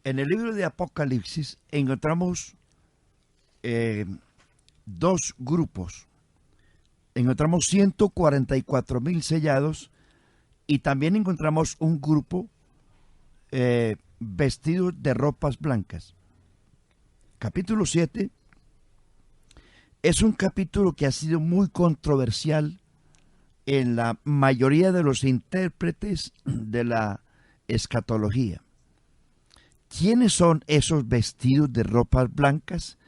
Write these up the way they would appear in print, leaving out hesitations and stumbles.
En el libro de Apocalipsis encontramos dos grupos. Encontramos 144,000 sellados y también encontramos un grupo vestido de ropas blancas. Capítulo 7 es un capítulo que ha sido muy controversial en la mayoría de los intérpretes de la escatología. ¿Quiénes son esos vestidos de ropas blancas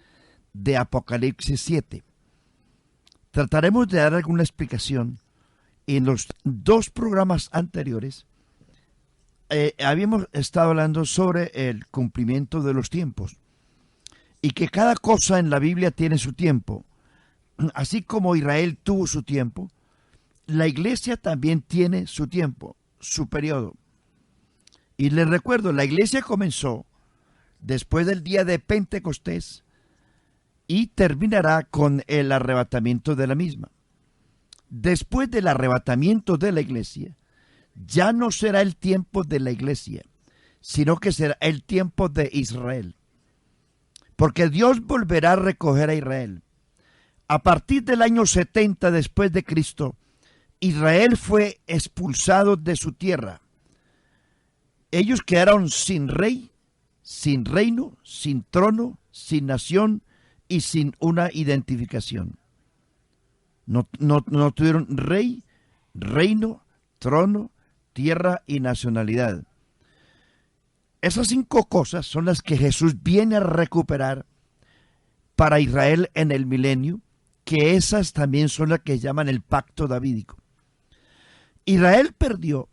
de Apocalipsis 7? Trataremos de dar alguna explicación. En los dos programas anteriores habíamos estado hablando sobre el cumplimiento de los tiempos y que cada cosa en la Biblia tiene su tiempo. Así como Israel tuvo su tiempo, la iglesia también tiene su tiempo, su periodo. Y les recuerdo, la iglesia comenzó después del día de Pentecostés y terminará con el arrebatamiento de la misma. Después del arrebatamiento de la iglesia, ya no será el tiempo de la iglesia, sino que será el tiempo de Israel. Porque Dios volverá a recoger a Israel. A partir del año 70 después de Cristo, Israel fue expulsado de su tierra. Ellos quedaron sin rey, sin reino, sin trono, sin nación y sin una identificación. No tuvieron rey, reino, trono, tierra y nacionalidad. Esas 5 cosas son las que Jesús viene a recuperar para Israel en el milenio, que esas también son las que llaman el pacto davídico. Israel perdió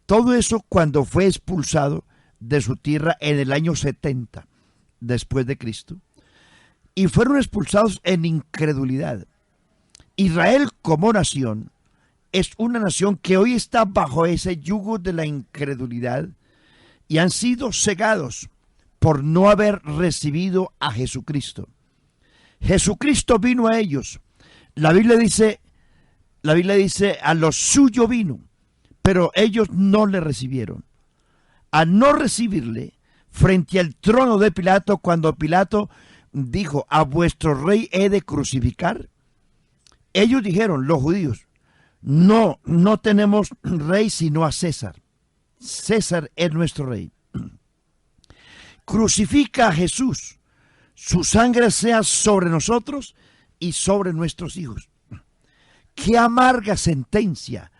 todo eso cuando fue expulsado de su tierra en el año 70 después de Cristo, y fueron expulsados en incredulidad. Israel como nación es una nación que hoy está bajo ese yugo de la incredulidad y han sido cegados por no haber recibido a Jesucristo. Jesucristo vino a ellos. La Biblia dice, a los suyos vino, pero ellos no le recibieron. Al no recibirle, frente al trono de Pilato, cuando Pilato dijo, a vuestro rey he de crucificar, ellos dijeron, los judíos, no tenemos rey sino a César. César es nuestro rey. Crucifica a Jesús, su sangre sea sobre nosotros y sobre nuestros hijos. Qué amarga sentencia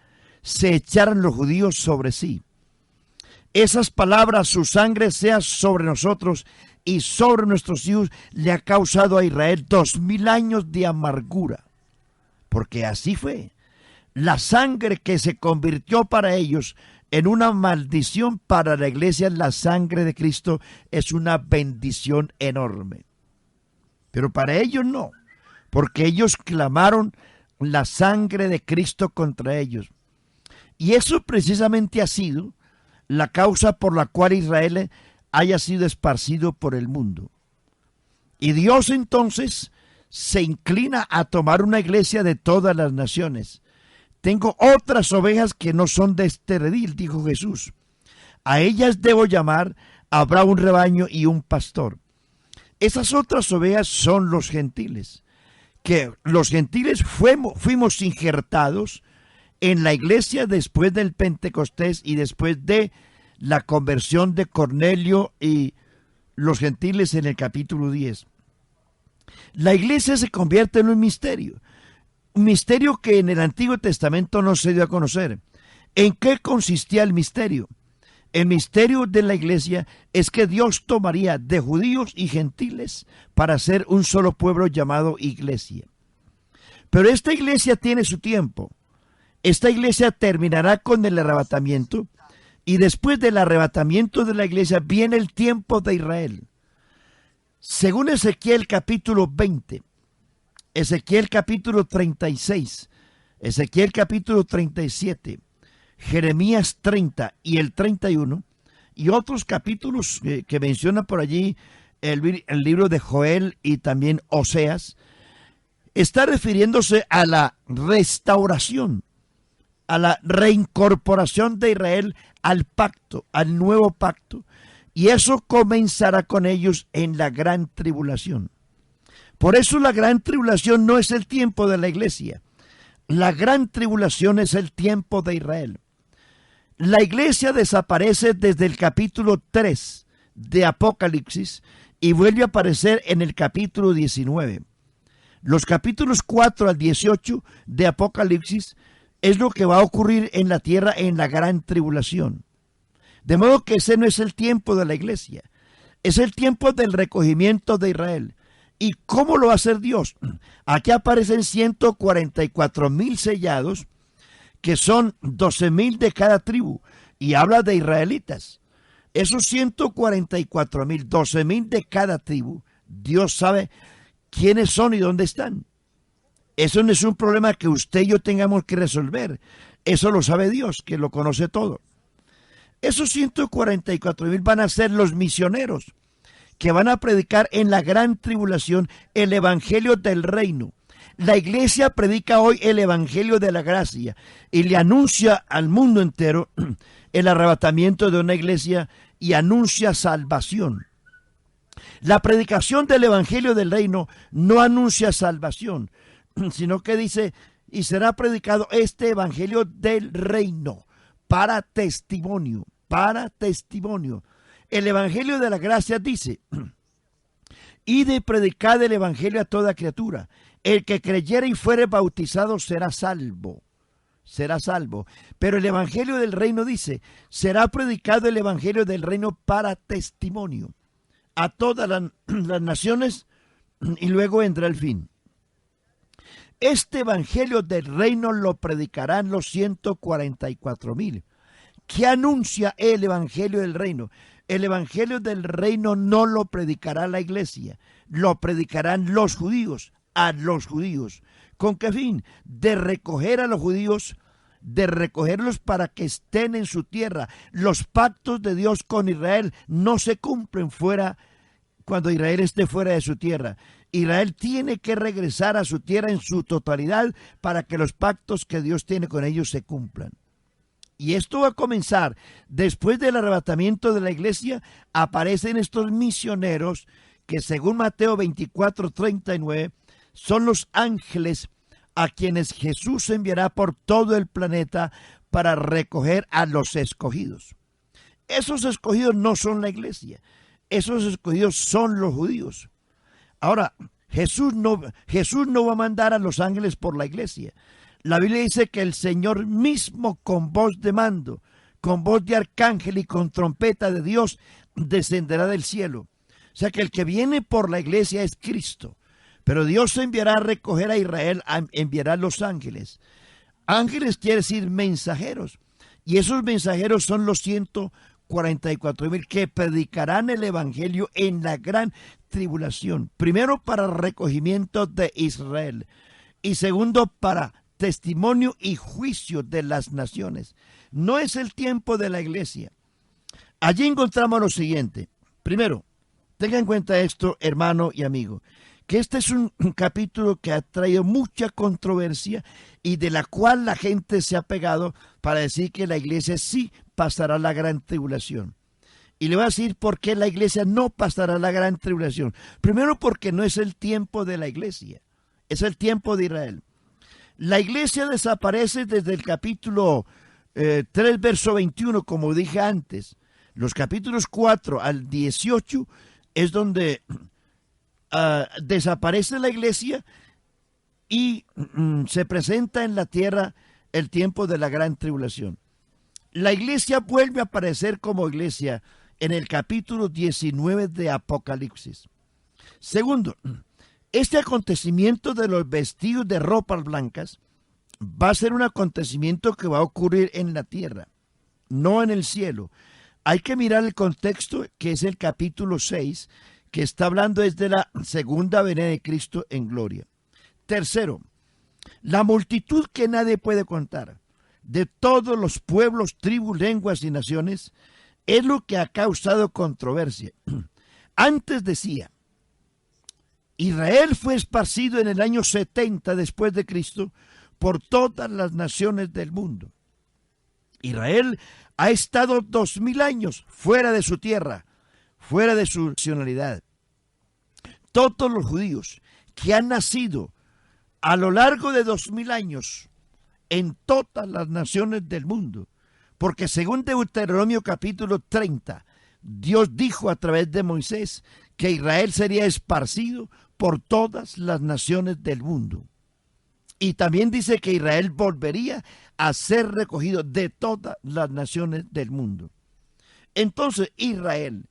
se echaron los judíos sobre sí. Esas palabras, su sangre sea sobre nosotros y sobre nuestros hijos, le ha causado a Israel 2000 años de amargura. Porque así fue. La sangre que se convirtió para ellos en una maldición, para la iglesia, la sangre de Cristo es una bendición enorme. Pero para ellos no, porque ellos clamaron la sangre de Cristo contra ellos. Y eso precisamente ha sido la causa por la cual Israel haya sido esparcido por el mundo. Y Dios entonces se inclina a tomar una iglesia de todas las naciones. Tengo otras ovejas que no son de este redil, dijo Jesús. A ellas debo llamar, habrá un rebaño y un pastor. Esas otras ovejas son los gentiles, que los gentiles fuimos injertados en la iglesia después del Pentecostés y después de la conversión de Cornelio y los gentiles en el capítulo 10. La iglesia se convierte en un misterio que en el Antiguo Testamento no se dio a conocer. ¿En qué consistía el misterio? El misterio de la iglesia es que Dios tomaría de judíos y gentiles para hacer un solo pueblo llamado iglesia. Pero esta iglesia tiene su tiempo. Esta iglesia terminará con el arrebatamiento y después del arrebatamiento de la iglesia viene el tiempo de Israel. Según Ezequiel capítulo 20, Ezequiel capítulo 36, Ezequiel capítulo 37, Jeremías 30 y el 31 y otros capítulos que menciona por allí el libro de Joel y también Oseas, está refiriéndose a la restauración, a la reincorporación de Israel al pacto, al nuevo pacto. Y eso comenzará con ellos en la gran tribulación. Por eso la gran tribulación no es el tiempo de la iglesia. La gran tribulación es el tiempo de Israel. La iglesia desaparece desde el capítulo 3 de Apocalipsis y vuelve a aparecer en el capítulo 19. Los capítulos 4 al 18 de Apocalipsis es lo que va a ocurrir en la tierra en la gran tribulación. De modo que ese no es el tiempo de la iglesia, es el tiempo del recogimiento de Israel. ¿Y cómo lo va a hacer Dios? Aquí aparecen 144,000 sellados, que son 12,000 de cada tribu, y habla de israelitas. Esos 144,000, 12,000 de cada tribu, Dios sabe quiénes son y dónde están. Eso no es un problema que usted y yo tengamos que resolver. Eso lo sabe Dios, que lo conoce todo. Esos 144,000 van a ser los misioneros que van a predicar en la gran tribulación el evangelio del reino. La iglesia predica hoy el evangelio de la gracia y le anuncia al mundo entero el arrebatamiento de una iglesia y anuncia salvación. La predicación del evangelio del reino no anuncia salvación, sino que dice, y será predicado este evangelio del reino para testimonio, para testimonio. El evangelio de la gracia dice, y de predicar el evangelio a toda criatura. El que creyere y fuere bautizado será salvo. Será salvo. Pero el evangelio del reino dice, será predicado el evangelio del reino para testimonio a todas las naciones, y luego vendrá el fin. Este evangelio del reino lo predicarán los 144,000. ¿Qué anuncia el evangelio del reino? El evangelio del reino no lo predicará la iglesia, lo predicarán los judíos, a los judíos. ¿Con qué fin? De recoger a los judíos, de recogerlos para que estén en su tierra. Los pactos de Dios con Israel no se cumplen cuando Israel esté fuera de su tierra. Israel tiene que regresar a su tierra en su totalidad para que los pactos que Dios tiene con ellos se cumplan. Y esto va a comenzar después del arrebatamiento de la iglesia. Aparecen estos misioneros que, según Mateo 24:39, son los ángeles a quienes Jesús enviará por todo el planeta para recoger a los escogidos. Esos escogidos no son la iglesia, esos escogidos son los judíos. Ahora, Jesús no va a mandar a los ángeles por la iglesia. La Biblia dice que el Señor mismo, con voz de mando, con voz de arcángel y con trompeta de Dios, descenderá del cielo. O sea que el que viene por la iglesia es Cristo. Pero Dios enviará a recoger a Israel, enviará a los ángeles. Ángeles quiere decir mensajeros. Y esos mensajeros son los 144,000 que predicarán el evangelio en la gran tribulación. Primero, para recogimiento de Israel. Y segundo, para testimonio y juicio de las naciones. No es el tiempo de la iglesia. Allí encontramos lo siguiente. Primero, tenga en cuenta esto, hermano y amigo, que este es un capítulo que ha traído mucha controversia y de la cual la gente se ha pegado para decir que la iglesia sí pasará la gran tribulación. Y le voy a decir por qué la iglesia no pasará la gran tribulación. Primero, porque no es el tiempo de la iglesia, es el tiempo de Israel. La iglesia desaparece desde el capítulo 3, verso 21, como dije antes. Los capítulos 4 al 18 es donde desaparece la iglesia y se presenta en la tierra el tiempo de la gran tribulación. La iglesia vuelve a aparecer como iglesia en el capítulo 19 de Apocalipsis. Segundo, este acontecimiento de los vestidos de ropas blancas va a ser un acontecimiento que va a ocurrir en la tierra, no en el cielo. Hay que mirar el contexto, que es el capítulo 6, que está hablando desde la segunda venida de Cristo en gloria. Tercero, la multitud que nadie puede contar, de todos los pueblos, tribus, lenguas y naciones, es lo que ha causado controversia. Antes decía, Israel fue esparcido en el año 70 después de Cristo por todas las naciones del mundo. Israel ha estado 2000 años fuera de su tierra, fuera de su nacionalidad. Todos los judíos que han nacido a lo largo de 2000 años en todas las naciones del mundo, porque según Deuteronomio capítulo 30, Dios dijo a través de Moisés que Israel sería esparcido por todas las naciones del mundo. Y también dice que Israel volvería a ser recogido de todas las naciones del mundo. Entonces Israel,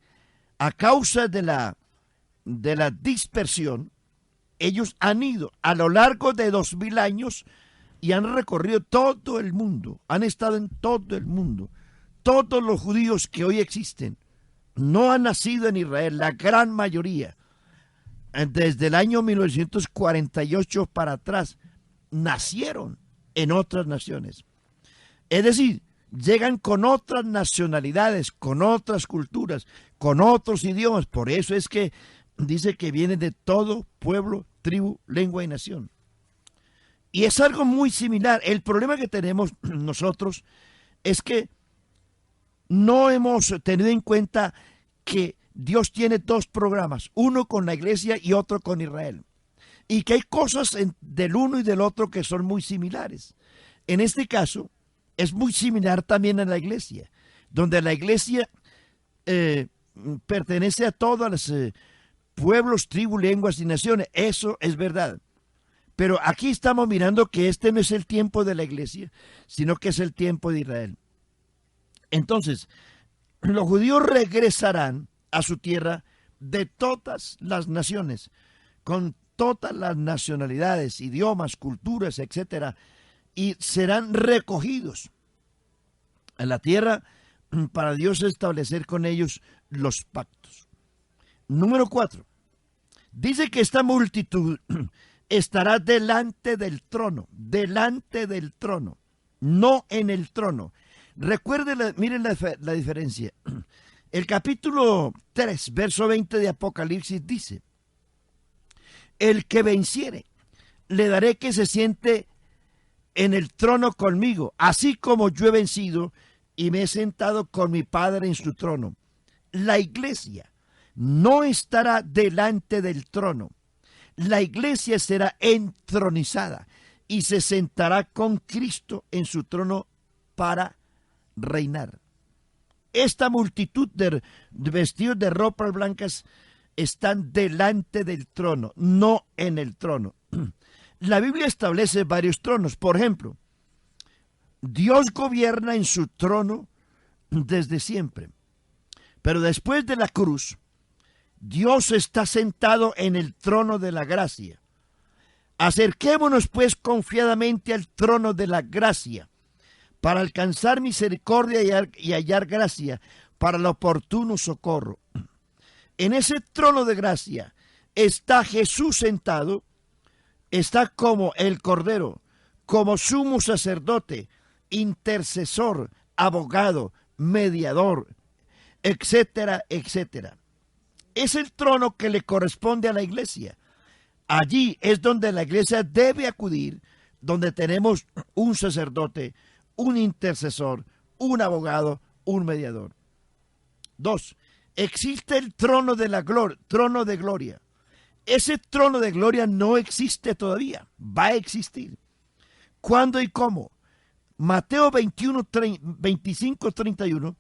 a causa de la dispersión, ellos han ido a lo largo de 2000 años y han recorrido todo el mundo, han estado en todo el mundo. Todos los judíos que hoy existen no han nacido en Israel, la gran mayoría. Desde el año 1948 para atrás, nacieron en otras naciones. Es decir, llegan con otras nacionalidades, con otras culturas, con otros idiomas. Por eso es que dice que vienen de todo pueblo, tribu, lengua y nación. Y es algo muy similar. El problema que tenemos nosotros es que no hemos tenido en cuenta que Dios tiene dos programas, uno con la iglesia y otro con Israel. Y que hay cosas del uno y del otro que son muy similares. En este caso, es muy similar también a la iglesia, donde la iglesia pertenece a todos los pueblos, tribus, lenguas y naciones. Eso es verdad. Pero aquí estamos mirando que este no es el tiempo de la iglesia, sino que es el tiempo de Israel. Entonces, los judíos regresarán a su tierra de todas las naciones, con todas las nacionalidades, idiomas, culturas, etcétera, y serán recogidos a la tierra para Dios establecer con ellos los pactos. Número 4. Dice que esta multitud estará delante del trono, no en el trono. Recuerden, miren la diferencia. El capítulo 3, verso 20 de Apocalipsis dice: el que venciere, le daré que se siente en el trono conmigo, así como yo he vencido y me he sentado con mi Padre en su trono. La iglesia no estará delante del trono. La iglesia será entronizada y se sentará con Cristo en su trono para reinar. Esta multitud de vestidos de ropas blancas están delante del trono, no en el trono. La Biblia establece varios tronos. Por ejemplo, Dios gobierna en su trono desde siempre. Pero después de la cruz, Dios está sentado en el trono de la gracia. Acerquémonos pues confiadamente al trono de la gracia para alcanzar misericordia y hallar gracia para el oportuno socorro. En ese trono de gracia está Jesús sentado, está como el Cordero, como sumo sacerdote, intercesor, abogado, mediador, etcétera, etcétera. Es el trono que le corresponde a la iglesia. Allí es donde la iglesia debe acudir, donde tenemos un sacerdote, un intercesor, un abogado, un mediador. 2. Existe el trono de la gloria, trono de gloria. Ese trono de gloria no existe todavía, va a existir. ¿Cuándo y cómo? Mateo 25, 31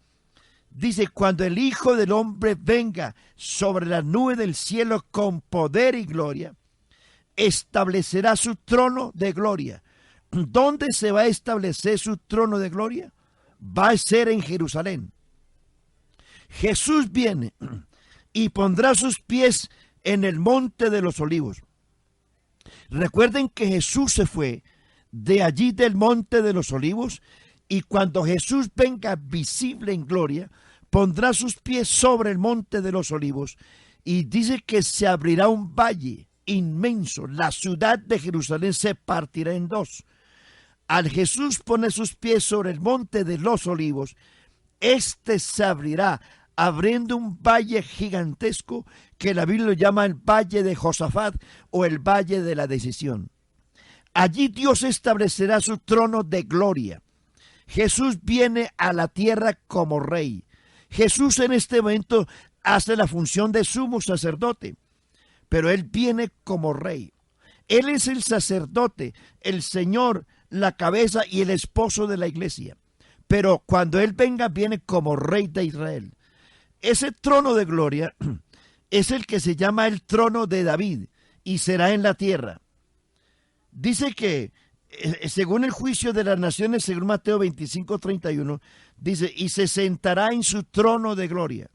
dice: cuando el Hijo del Hombre venga sobre la nube del cielo con poder y gloria, establecerá su trono de gloria. ¿Dónde se va a establecer su trono de gloria? Va a ser en Jerusalén. Jesús viene y pondrá sus pies en el monte de los olivos. Recuerden que Jesús se fue de allí del monte de los olivos, y cuando Jesús venga visible en gloria, pondrá sus pies sobre el monte de los olivos, y dice que se abrirá un valle inmenso. La ciudad de Jerusalén se partirá en dos. Al Jesús poner sus pies sobre el monte de los olivos, este se abrirá, abriendo un valle gigantesco que la Biblia lo llama el Valle de Josafat o el Valle de la Decisión. Allí Dios establecerá su trono de gloria. Jesús viene a la tierra como rey. Jesús en este momento hace la función de sumo sacerdote, pero Él viene como rey. Él es el sacerdote, el Señor, la cabeza y el esposo de la iglesia. Pero cuando Él venga, viene como rey de Israel. Ese trono de gloria es el que se llama el trono de David y será en la tierra. Dice que, según el juicio de las naciones, según Mateo 25:31, dice, y se sentará en su trono de gloria.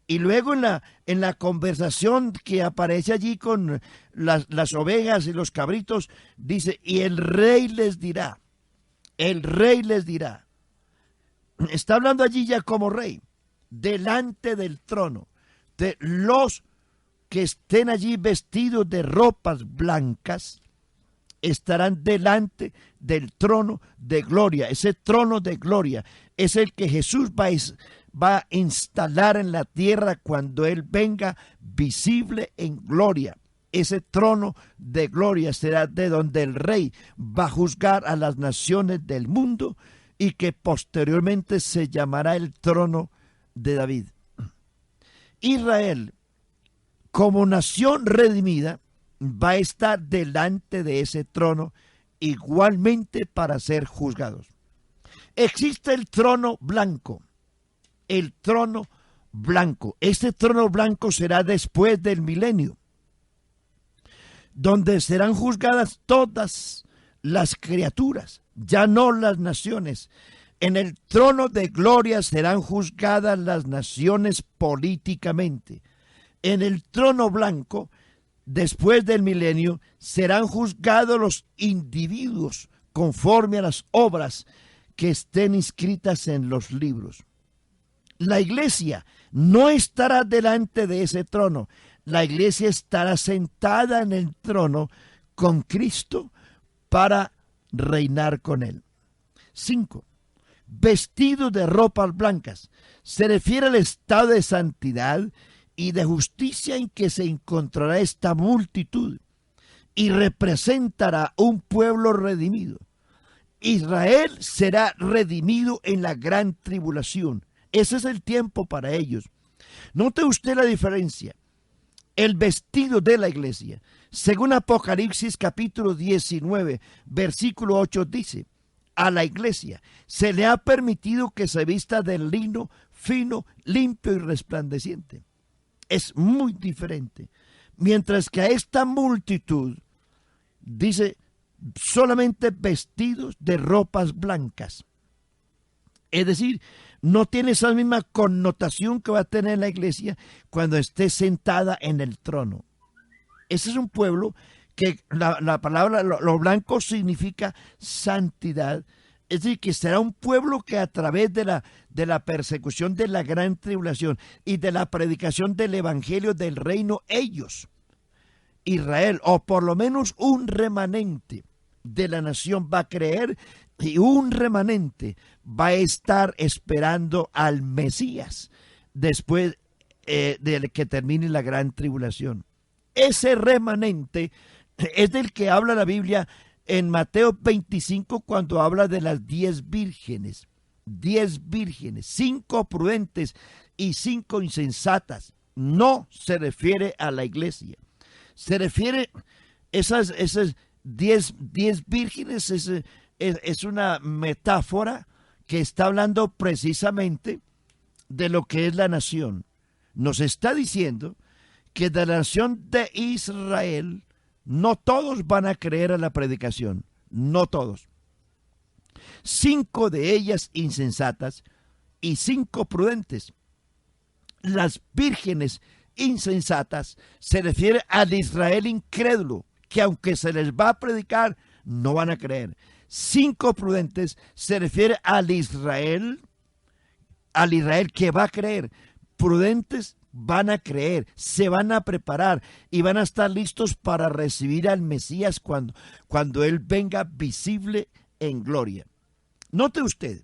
Y luego en la conversación que aparece allí con las ovejas y los cabritos, dice, y el rey les dirá, está hablando allí ya como rey, delante del trono, de los que estén allí vestidos de ropas blancas, estarán delante del trono de gloria. Ese trono de gloria es el que Jesús va a instalar en la tierra cuando Él venga visible en gloria. Ese trono de gloria será de donde el rey va a juzgar a las naciones del mundo y que posteriormente se llamará el trono de David. Israel, como nación redimida, va a estar delante de ese trono igualmente para ser juzgados. Existe el trono blanco. El trono blanco. Este trono blanco será después del milenio, donde serán juzgadas todas las criaturas, ya no las naciones. En el trono de gloria serán juzgadas las naciones políticamente. En el trono blanco, después del milenio, serán juzgados los individuos conforme a las obras que estén inscritas en los libros. La iglesia no estará delante de ese trono. La iglesia estará sentada en el trono con Cristo para reinar con Él. 5. Vestido de ropas blancas. Se refiere al estado de santidad y de justicia en que se encontrará esta multitud y representará un pueblo redimido. Israel será redimido en la gran tribulación. Ese es el tiempo para ellos. Note usted la diferencia. El vestido de la iglesia, según Apocalipsis capítulo 19, versículo 8 dice, a la iglesia se le ha permitido que se vista de lino fino, limpio y resplandeciente. Es muy diferente. Mientras que a esta multitud dice solamente vestidos de ropas blancas. Es decir, no tiene esa misma connotación que va a tener la iglesia cuando esté sentada en el trono. Ese es un pueblo que la palabra, lo blanco significa santidad. Es decir, que será un pueblo que a través de la persecución de la gran tribulación y de la predicación del evangelio del reino, ellos, Israel, o por lo menos un remanente de la nación va a creer y un remanente va a estar esperando al Mesías después de que termine la gran tribulación. Ese remanente es del que habla la Biblia en Mateo 25 cuando habla de las 10 vírgenes. 10 vírgenes, 5 prudentes y 5 insensatas. No se refiere a la iglesia. Se refiere esas 10 vírgenes, es una metáfora que está hablando precisamente de lo que es la nación. Nos está diciendo que de la nación de Israel no todos van a creer a la predicación, no todos. 5 de ellas insensatas y 5 prudentes. Las vírgenes insensatas se refiere al Israel incrédulo, que aunque se les va a predicar, no van a creer. 5 prudentes se refiere al Israel que va a creer. Prudentes van a creer, se van a preparar y van a estar listos para recibir al Mesías cuando Él venga visible en gloria. Note usted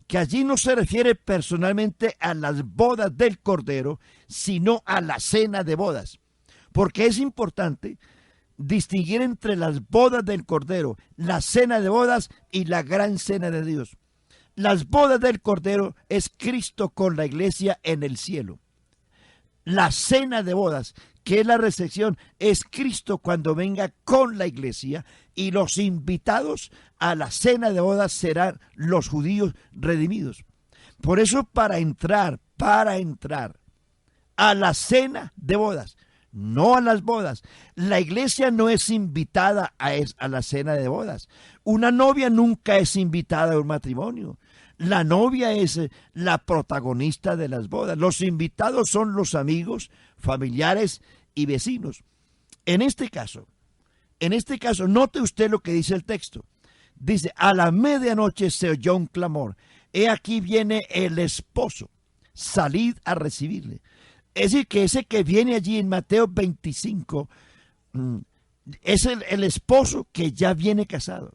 que allí no se refiere personalmente a las bodas del Cordero, sino a la cena de bodas, porque es importante distinguir entre las bodas del Cordero, la cena de bodas y la gran cena de Dios. Las bodas del Cordero es Cristo con la iglesia en el cielo. La cena de bodas, que es la recepción, es Cristo cuando venga con la iglesia, y los invitados a la cena de bodas serán los judíos redimidos. Por eso para entrar a la cena de bodas, no a las bodas, la iglesia no es invitada a la cena de bodas. Una novia nunca es invitada a un matrimonio. La novia es la protagonista de las bodas. Los invitados son los amigos, familiares y vecinos. En este caso, note usted lo que dice el texto. Dice, a la medianoche se oyó un clamor. He aquí viene el esposo. Salid a recibirle. Es decir, que ese que viene allí en Mateo 25 es el esposo que ya viene casado.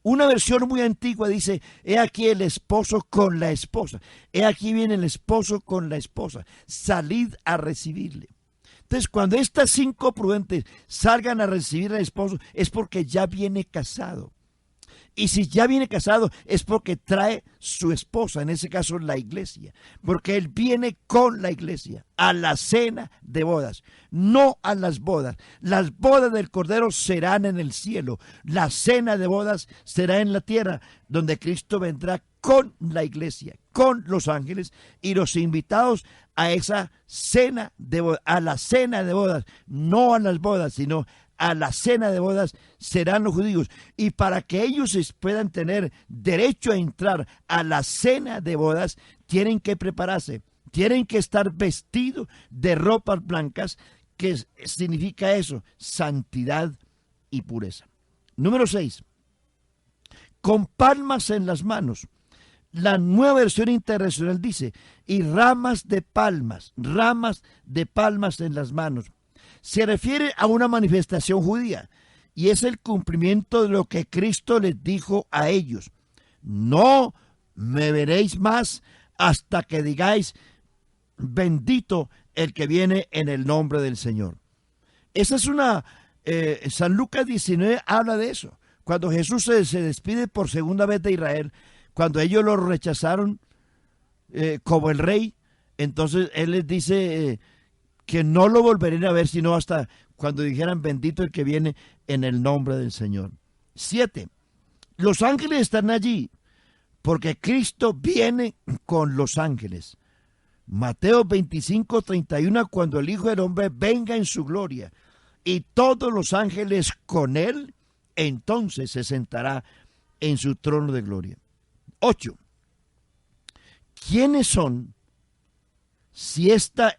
Una versión muy antigua dice, he aquí el esposo con la esposa. He aquí viene el esposo con la esposa. Salid a recibirle. Entonces, cuando estas 5 prudentes salgan a recibir al esposo, es porque ya viene casado. Y si ya viene casado, es porque trae su esposa, en ese caso la iglesia. Porque él viene con la iglesia a la cena de bodas, no a las bodas. Las bodas del Cordero serán en el cielo. La cena de bodas será en la tierra, donde Cristo vendrá con la iglesia, con los ángeles y los invitados a esa cena de bodas, a la cena de bodas, no a las bodas, sino a la cena de bodas serán los judíos. Y para que ellos puedan tener derecho a entrar a la cena de bodas, tienen que prepararse, tienen que estar vestidos de ropas blancas, que significa eso, santidad y pureza. Número 6, con palmas en las manos. La Nueva Versión Internacional dice, y ramas de palmas en las manos. Se refiere a una manifestación judía y es el cumplimiento de lo que Cristo les dijo a ellos. No me veréis más hasta que digáis, bendito el que viene en el nombre del Señor. Esa es San Lucas 19 habla de eso. Cuando Jesús se despide por segunda vez de Israel, cuando ellos lo rechazaron como el rey, entonces Él les dice que no lo volverían a ver sino hasta cuando dijeran bendito el que viene en el nombre del Señor. 7. Los ángeles están allí porque Cristo viene con los ángeles. Mateo 25:31, cuando el Hijo del Hombre venga en su gloria y todos los ángeles con él, entonces se sentará en su trono de gloria. 8. ¿Quiénes son? Si esta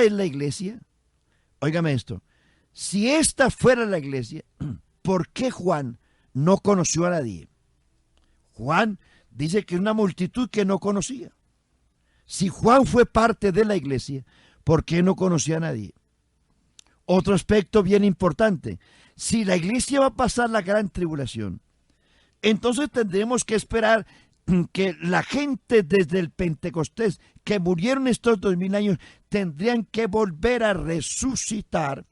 es la iglesia, óigame esto, si esta fuera la iglesia, ¿por qué Juan no conoció a nadie? Juan dice que una multitud que no conocía. Si Juan fue parte de la iglesia, ¿por qué no conocía a nadie? Otro aspecto bien importante, si la iglesia va a pasar la gran tribulación, entonces tendremos que esperar que la gente desde el Pentecostés que murieron estos 2000 años tendrían que volver a resucitar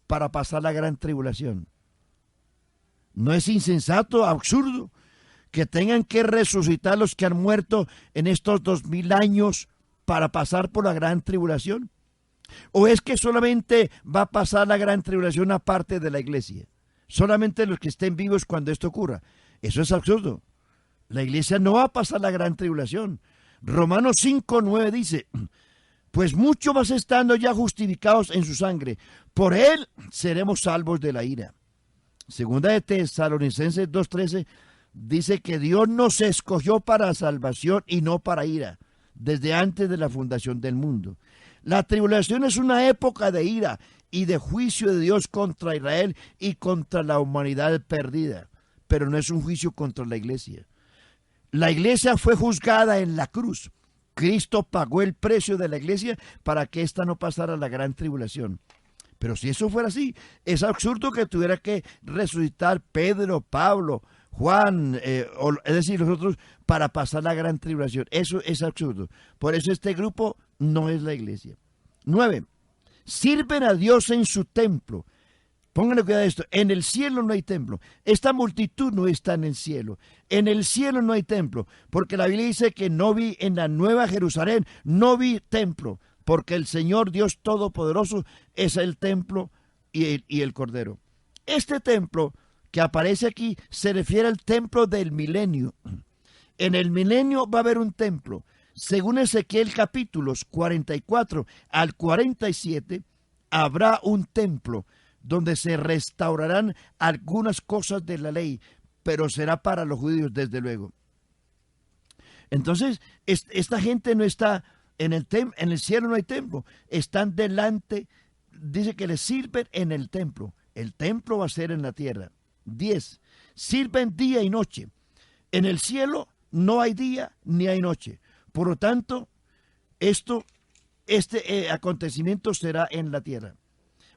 para pasar la gran tribulación. ¿No es insensato, absurdo, que tengan que resucitar los que han muerto en estos 2000 años para pasar por la gran tribulación? ¿O es que solamente va a pasar la gran tribulación aparte de la iglesia? Solamente los que estén vivos cuando esto ocurra. Eso es absurdo. La iglesia no va a pasar la gran tribulación. Romanos 5:9 dice, pues mucho más estando ya justificados en su sangre, por él seremos salvos de la ira. Segunda de Tesalonicenses 2:13 dice que Dios nos escogió para salvación y no para ira, desde antes de la fundación del mundo. La tribulación es una época de ira y de juicio de Dios contra Israel y contra la humanidad perdida, pero no es un juicio contra la iglesia. La iglesia fue juzgada en la cruz. Cristo pagó el precio de la iglesia para que ésta no pasara la gran tribulación. Pero si eso fuera así, es absurdo que tuviera que resucitar Pedro, Pablo, Juan, es decir, los otros, para pasar la gran tribulación. Eso es absurdo. Por eso este grupo no es la iglesia. 9. Sirven a Dios en su templo. Pónganle cuidado a esto. En el cielo no hay templo. Esta multitud no está en el cielo. En el cielo no hay templo. Porque la Biblia dice que no vi en la Nueva Jerusalén, no vi templo. Porque el Señor Dios Todopoderoso es el templo y el Cordero. Este templo que aparece aquí se refiere al templo del milenio. En el milenio va a haber un templo. Según Ezequiel capítulos 44 al 47, habrá un templo donde se restaurarán algunas cosas de la ley, pero será para los judíos, desde luego. Entonces, esta gente no está en el cielo, no hay templo. Están delante, dice que les sirven en el templo. El templo va a ser en la tierra. 10. Sirven día y noche. En el cielo no hay día ni hay noche. Por lo tanto, este acontecimiento será en la tierra.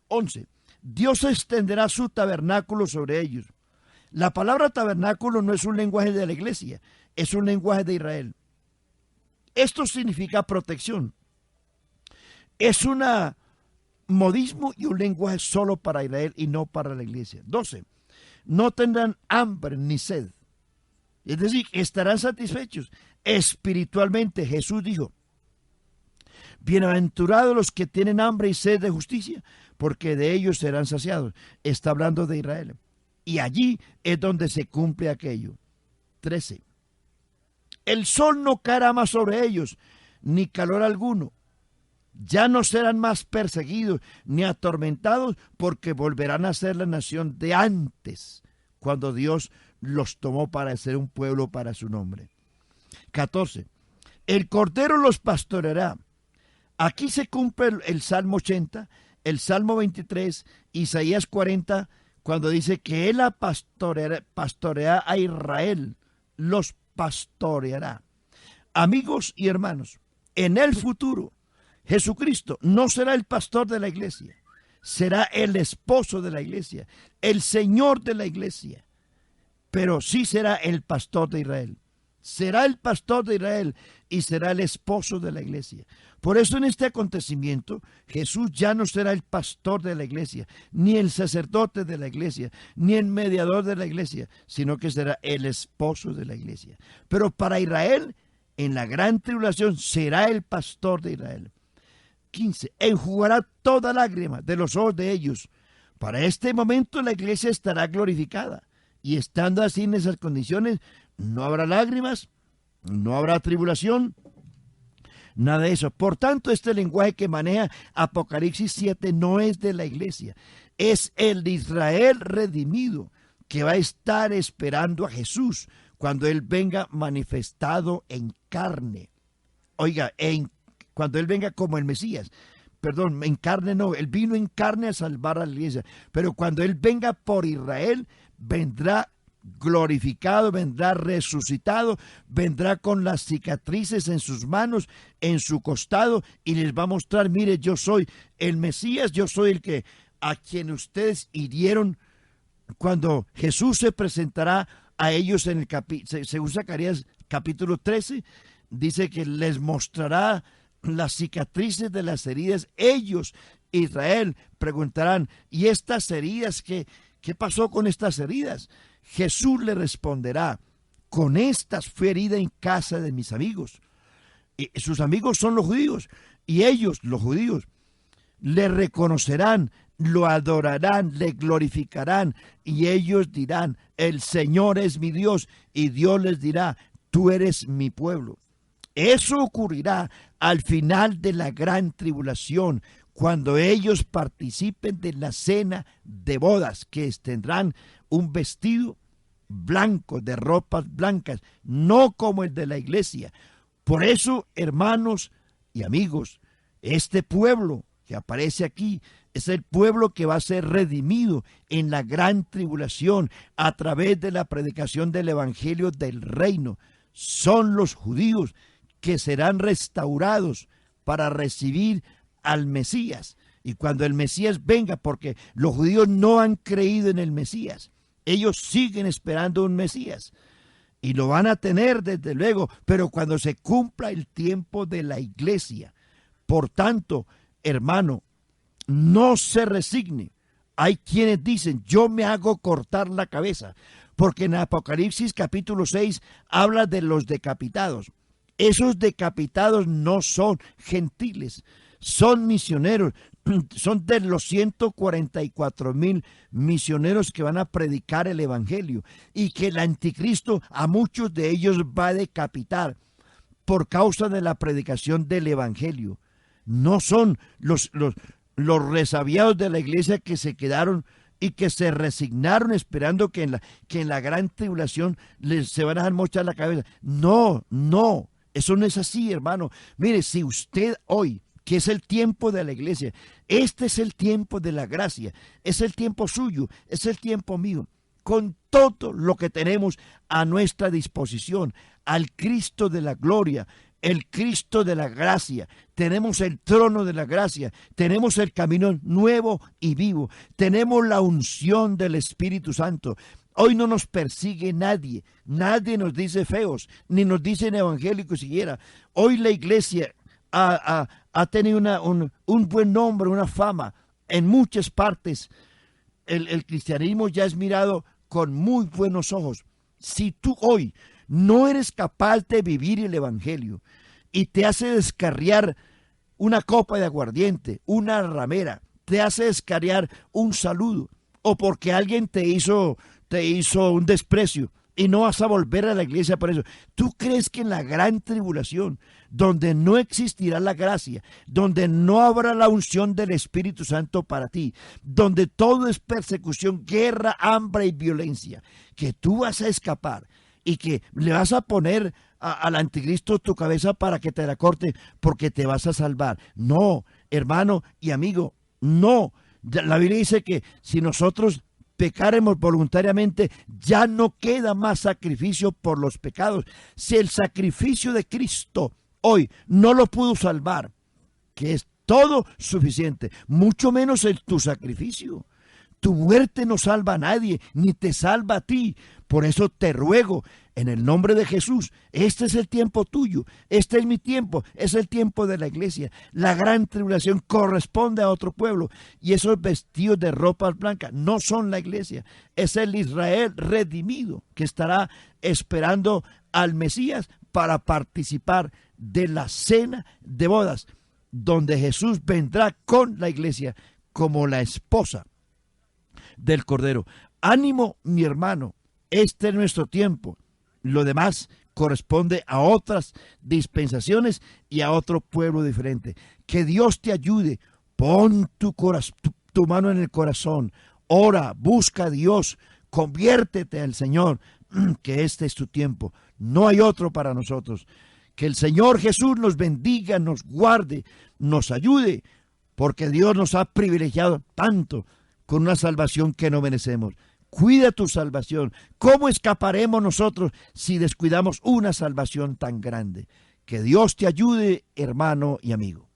11. Dios extenderá su tabernáculo sobre ellos. La palabra tabernáculo no es un lenguaje de la iglesia, es un lenguaje de Israel. Esto significa protección. Es un modismo y un lenguaje solo para Israel y no para la iglesia. 12. No tendrán hambre ni sed. Es decir, estarán satisfechos espiritualmente. Jesús dijo: bienaventurados los que tienen hambre y sed de justicia, porque de ellos serán saciados. Está hablando de Israel. Y allí es donde se cumple aquello. 13. El sol no caerá más sobre ellos, ni calor alguno. Ya no serán más perseguidos ni atormentados, porque volverán a ser la nación de antes, cuando Dios los tomó para ser un pueblo para su nombre. 14. El Cordero los pastoreará. Aquí se cumple el Salmo 80, el Salmo 23, Isaías 40, cuando dice que Él pastoreará a Israel, los pastoreará. Amigos y hermanos, en el futuro, Jesucristo no será el pastor de la iglesia, será el esposo de la iglesia, el Señor de la iglesia, pero sí será el pastor de Israel. Será el pastor de Israel y será el esposo de la iglesia. Por eso en este acontecimiento Jesús ya no será el pastor de la iglesia, ni el sacerdote de la iglesia, ni el mediador de la iglesia, sino que será el esposo de la iglesia. Pero para Israel, en la gran tribulación, será el pastor de Israel. 15. Enjugará toda lágrima de los ojos de ellos. Para este momento la iglesia estará glorificada. Y estando así en esas condiciones, no habrá lágrimas, no habrá tribulación, nada de eso. Por tanto, este lenguaje que maneja Apocalipsis 7 no es de la iglesia, es el de Israel redimido, que va a estar esperando a Jesús cuando Él venga manifestado en carne. Oiga, cuando Él venga como el Mesías. Perdón, en carne no, Él vino en carne a salvar a la iglesia, pero cuando Él venga por Israel, vendrá glorificado, vendrá resucitado, vendrá con las cicatrices en sus manos, en su costado, y les va a mostrar: mire, yo soy el Mesías, yo soy el que a quien ustedes hirieron. Cuando Jesús se presentará a ellos en según Zacarías capítulo 13, dice que les mostrará las cicatrices de las heridas. Ellos, Israel, preguntarán: ¿y estas heridas qué pasó con estas heridas? Jesús le responderá: con estas fui herida en casa de mis amigos. Y sus amigos son los judíos, y ellos, los judíos, le reconocerán, lo adorarán, le glorificarán, y ellos dirán: el Señor es mi Dios, y Dios les dirá: tú eres mi pueblo. Eso ocurrirá al final de la gran tribulación, cuando ellos participen de la cena de bodas, que tendrán un vestido blanco, de ropas blancas, no como el de la iglesia. Por eso, hermanos y amigos, este pueblo que aparece aquí es el pueblo que va a ser redimido en la gran tribulación a través de la predicación del evangelio del reino. Son los judíos que serán restaurados para recibir al Mesías. Y cuando el Mesías venga, porque los judíos no han creído en el Mesías, ellos siguen esperando un Mesías y lo van a tener desde luego, pero cuando se cumpla el tiempo de la iglesia. Por tanto, hermano, no se resigne Hay quienes dicen, yo me hago cortar la cabeza, porque en Apocalipsis capítulo 6 habla de los decapitados. Esos decapitados no son gentiles, son misioneros, son de los 144,000 misioneros que van a predicar el evangelio, y que el anticristo a muchos de ellos va a decapitar por causa de la predicación del evangelio. No son los resabiados de la iglesia que se quedaron y que se resignaron esperando que en la gran tribulación se van a dejar mochar la cabeza. No, no, eso no es así, hermano. Mire, si usted hoy, que es el tiempo de la iglesia, este es el tiempo de la gracia, es el tiempo suyo, es el tiempo mío, con todo lo que tenemos a nuestra disposición, al Cristo de la gloria, el Cristo de la gracia, tenemos el trono de la gracia, tenemos el camino nuevo y vivo, tenemos la unción del Espíritu Santo. Hoy no nos persigue nadie, nadie nos dice feos, ni nos dicen evangélicos siquiera. Hoy la iglesia ha tenido un buen nombre, una fama en muchas partes. El cristianismo ya es mirado con muy buenos ojos. Si tú hoy no eres capaz de vivir el evangelio y te hace descarriar una copa de aguardiente, una ramera, te hace descarriar un saludo, o porque alguien te hizo un desprecio y no vas a volver a la iglesia por eso. ¿Tú crees que en la gran tribulación, donde no existirá la gracia, donde no habrá la unción del Espíritu Santo para ti, donde todo es persecución, guerra, hambre y violencia, que tú vas a escapar y que le vas a poner al anticristo tu cabeza para que te la corte porque te vas a salvar? No, hermano y amigo, no. La Biblia dice que si nosotros pecaremos voluntariamente, ya no queda más sacrificio por los pecados. Si el sacrificio de Cristo hoy no lo pudo salvar, que es todo suficiente, mucho menos tu sacrificio. Tu muerte no salva a nadie, ni te salva a ti. Por eso te ruego, en el nombre de Jesús, este es el tiempo tuyo, este es mi tiempo, es el tiempo de la iglesia. La gran tribulación corresponde a otro pueblo, y esos vestidos de ropas blancas no son la iglesia, es el Israel redimido que estará esperando al Mesías para participar de la cena de bodas, donde Jesús vendrá con la iglesia como la esposa del Cordero. Ánimo, mi hermano, este es nuestro tiempo. Lo demás corresponde a otras dispensaciones y a otro pueblo diferente. Que Dios te ayude. Pon tu mano en el corazón. Ora, busca a Dios. Conviértete al Señor, que este es tu tiempo. No hay otro para nosotros. Que el Señor Jesús nos bendiga, nos guarde, nos ayude, porque Dios nos ha privilegiado tanto con una salvación que no merecemos. Cuida tu salvación. ¿Cómo escaparemos nosotros si descuidamos una salvación tan grande? Que Dios te ayude, hermano y amigo.